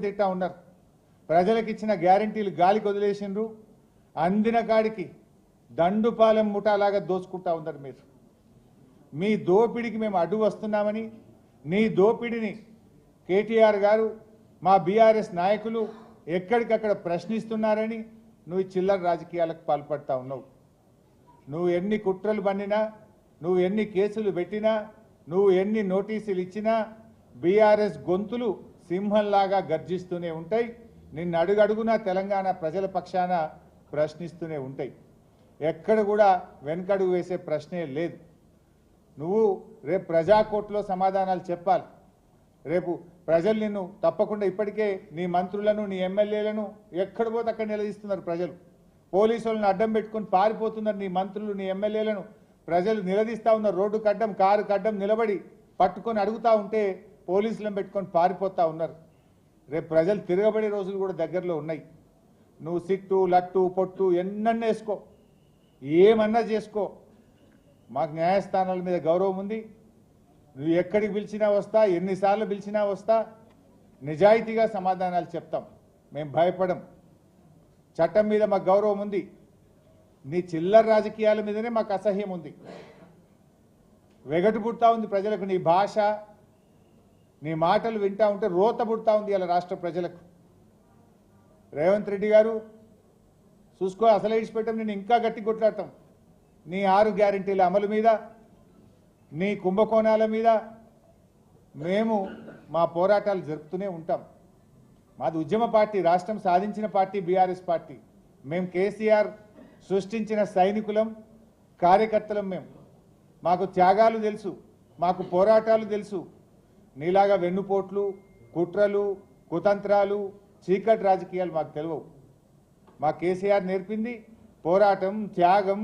తిట్టా ఉన్నారు. ప్రజలకు ఇచ్చిన గ్యారెంటీలు గాలికి వదిలేసిండ్రు. అందిన కాడికి దండుపాలెం ముఠాలాగా దోచుకుంటా ఉన్నారు. మీరు మీ దోపిడికి మేము అడ్డు వస్తున్నామని, నీ దోపిడిని కేటీఆర్ గారు మా బీఆర్ఎస్ నాయకులు ఎక్కడికక్కడ ప్రశ్నిస్తున్నారని నువ్వు చిల్లర రాజకీయాలకు పాల్పడతా ఉన్నావు. నువ్వు ఎన్ని కుట్రలు పన్నినా, నువ్వు ఎన్ని కేసులు పెట్టినా, నువ్వు ఎన్ని నోటీసులు ఇచ్చినా బీఆర్ఎస్ గొంతులు సింహంలాగా గర్జిస్తూనే ఉంటాయి. నిన్ను అడుగడుగునా తెలంగాణ ప్రజల పక్షాన ప్రశ్నిస్తూనే ఉంటాయి. ఎక్కడ కూడా వెనకడుగు వేసే ప్రశ్నే లేదు. నువ్వు రేపు ప్రజాకోర్టులో సమాధానాలు చెప్పాలి. రేపు ప్రజలు నిన్ను తప్పకుండా ఇప్పటికే నీ మంత్రులను నీ ఎమ్మెల్యేలను ఎక్కడ పోతే అక్కడ నిలదీస్తున్నారు. ప్రజలు పోలీసులను అడ్డం పెట్టుకొని పారిపోతున్నారు. నీ మంత్రులు నీ ఎమ్మెల్యేలను ప్రజలు నిలదీస్తూ ఉన్నారు. రోడ్డు కడ్డం కారు కడ్డం నిలబడి పట్టుకొని అడుగుతూ ఉంటే పోలీసులను పెట్టుకొని పారిపోతూ ఉన్నారు. రేపు ప్రజలు తిరగబడే రోజులు కూడా దగ్గరలో ఉన్నాయి. నువ్వు సిట్టు లట్టు పొట్టు ఎన్నన్నా వేసుకో, ఏమన్నా చేసుకో, మాకు న్యాయస్థానాల మీద గౌరవం ఉంది. నువ్వు ఎక్కడికి పిలిచినా వస్తా, ఎన్నిసార్లు పిలిచినా వస్తా, నిజాయితీగా సమాధానాలు చెప్తాం. మేము భయపడం. చట్టం మీద మాకు గౌరవం ఉంది. నీ చిల్లర రాజకీయాల మీదనే మాకు అసహ్యం ఉంది. వెగటు పుడతా ఉంది ప్రజలకు. నీ భాష, నీ మాటలు వింటా ఉంటే రోత పుడతా ఉంది ఇలా రాష్ట్ర ప్రజలకు. రేవంత్ రెడ్డి గారు చూసుకో, అసలు ఇడిచిపెట్టం, నేను ఇంకా గట్టి కొట్లాడతాం. నీ 6 గ్యారెంటీల అమలు మీద, నీ కుంభకోణాల మీద మేము మా పోరాటాలు జరుపుతూనే ఉంటాం. మాది ఉద్యమ పార్టీ, రాష్ట్రం సాధించిన పార్టీ బీఆర్ఎస్ పార్టీ. మేము కేసీఆర్ సృష్టించిన సైనికులం, కార్యకర్తలం. మాకు త్యాగాలు తెలుసు, మాకు పోరాటాలు తెలుసు. నీలాగా వెన్నుపోట్లు, కుట్రలు, కుతంత్రాలు, చీకటి రాజకీయాలు మాకు తెలియవు. మా కేసీఆర్ నేర్పింది పోరాటం, త్యాగం,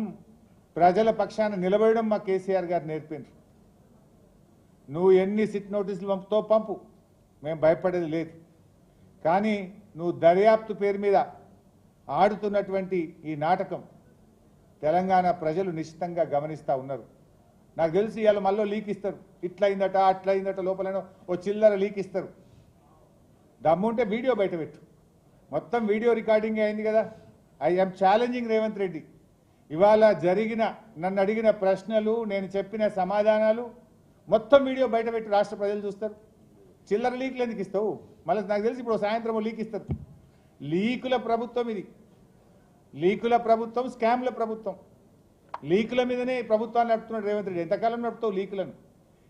ప్రజల పక్షాన నిలబడడం మా కేసీఆర్ గారు నేర్పిండ్రు. నువ్వు ఎన్ని సిట్ నోటీసులు పంపుతో పంపు, మేము భయపడేది లేదు. కానీ నువ్వు దర్యాప్తు పేరు మీద ఆడుతున్నటువంటి ఈ నాటకం తెలంగాణ ప్రజలు నిశ్చితంగా గమనిస్తూ ఉన్నారు. నాకు తెలిసి ఇవాళ మళ్ళీ లీక్ ఇస్తారు. ఇట్లయిందట అట్లయిందట, లోపల ఓ చిల్లర లీక్ ఇస్తారు. దమ్ముంటే వీడియో బయట పెట్టు. మొత్తం వీడియో రికార్డింగ్ అయింది కదా. I'm challenging Revanth Reddy. ఇవాళ జరిగిన, నన్ను అడిగిన ప్రశ్నలు, నేను చెప్పిన సమాధానాలు మొత్తం వీడియో బయట పెట్టి రాష్ట్ర ప్రజలు చూస్తారు. చిల్లర లీకులు ఎందుకు ఇస్తావు? మళ్ళీ నాకు తెలిసి ఇప్పుడు సాయంత్రం లీక్ ఇస్తారు. లీకుల ప్రభుత్వం ఇది. లీకుల ప్రభుత్వం, స్కామ్ల ప్రభుత్వం. లీకుల మీదనే ప్రభుత్వాన్ని నడుపుతున్నాడు రేవంత్ రెడ్డి. ఎంతకాలం నడుపుతావు లీకులను?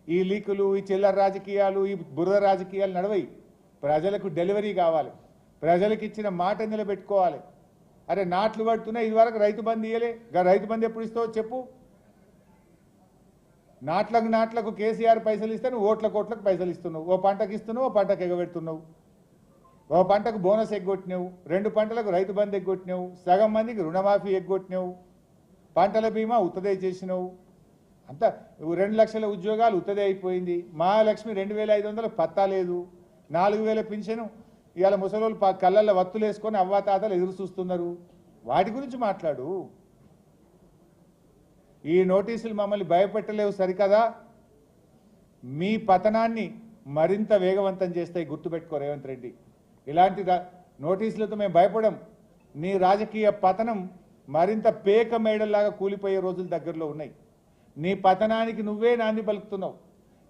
ఈ లీకులు, ఈ చిల్లర రాజకీయాలు, ఈ బురద రాజకీయాలు నడవయి. ప్రజలకు డెలివరీ కావాలి. ప్రజలకు ఇచ్చిన మాట నిలబెట్టుకోవాలి. అరే నాట్లు పడుతున్నా, ఇదివరకు రైతు బంధు ఇయ్యలే. రైతు బంధు ఎప్పుడు ఇస్తావో చెప్పు. నాట్లకు కేసీఆర్ పైసలు ఇస్తే నువ్వు ఓట్లకు పైసలు ఇస్తున్నావు. ఓ పంటకు ఇస్తున్నావు, ఓ పంటకు ఎగబెడుతున్నావు. ఓ పంటకు బోనస్ ఎగ్గొట్టినావు, 2 పంటలకు రైతు బంధు ఎగ్గొట్టినావు, సగం మందికి రుణమాఫీ ఎగ్గొట్టినావు, పంటల బీమా ఉత్తదే చేసినావు. అంతా 2 లక్షల ఉద్యోగాలు ఉత్తదే అయిపోయింది. మహాలక్ష్మి 2500 పత్తా లేదు. 4000 పింఛను ఇవాళ ముసలోళ్ళు కళ్ళల్లో వత్తులు వేసుకొని అవ్వాతాతలు ఎదురు చూస్తున్నారు. వాటి గురించి మాట్లాడు. ఈ నోటీసులు మమ్మల్ని భయపెట్టలేవు సరికదా, మీ పతనాన్ని మరింత వేగవంతం చేస్తాయి. గుర్తుపెట్టుకో రేవంత్ రెడ్డి. ఇలాంటి నోటీసులతో మేము భయపడం. నీ రాజకీయ పతనం మరింత పేక మేడల్లాగా కూలిపోయే రోజులు దగ్గరలో ఉన్నాయి. నీ పతనానికి నువ్వే నాంది పలుకుతున్నావు.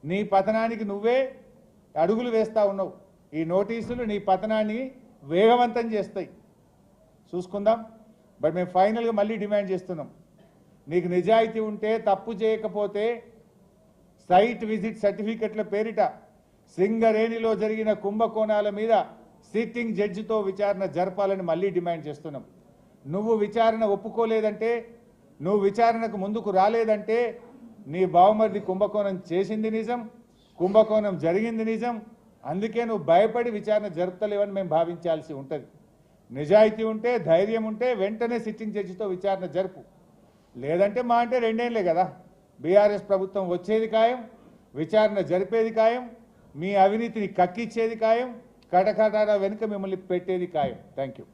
నీ పతనానికి నువ్వే అడుగులు వేస్తూ ఉన్నావు. ఈ నోటీసులు నీ పతనాన్ని వేగవంతం చేస్తాయి. చూసుకుందాం. బట్ మేము ఫైనల్గా మళ్ళీ డిమాండ్ చేస్తున్నాం. నీకు నిజాయితీ ఉంటే, తప్పు చేయకపోతే సైట్ విజిట్ సర్టిఫికెట్ల పేరిట సింగరేణిలో జరిగిన కుంభకోణాల మీద సిట్టింగ్ జడ్జితో విచారణ జరపాలని మళ్ళీ డిమాండ్ చేస్తున్నాం. నువ్వు విచారణ ఒప్పుకోలేదంటే, నువ్వు విచారణకు ముందుకు రాలేదంటే నీ బావమరిది కుంభకోణం చేసింది నిజం, కుంభకోణం జరిగింది నిజం. అందుకే నువ్వు భయపడి విచారణ జరుపుతలేవని మేము భావించాల్సి ఉంటుంది. నిజాయితీ ఉంటే, ధైర్యం ఉంటే వెంటనే సిట్టింగ్ జడ్జితో విచారణ జరుపు. లేదంటే మా అంటే 2 ఏళ్లే కదా. బీఆర్ఎస్ ప్రభుత్వం వచ్చేది ఖాయం, విచారణ జరిపేది ఖాయం, మీ అవినీతిని కక్కిచ్చేది ఖాయం, కటకటాల వెనుక మిమ్మల్ని పెట్టేది ఖాయం. Thank you.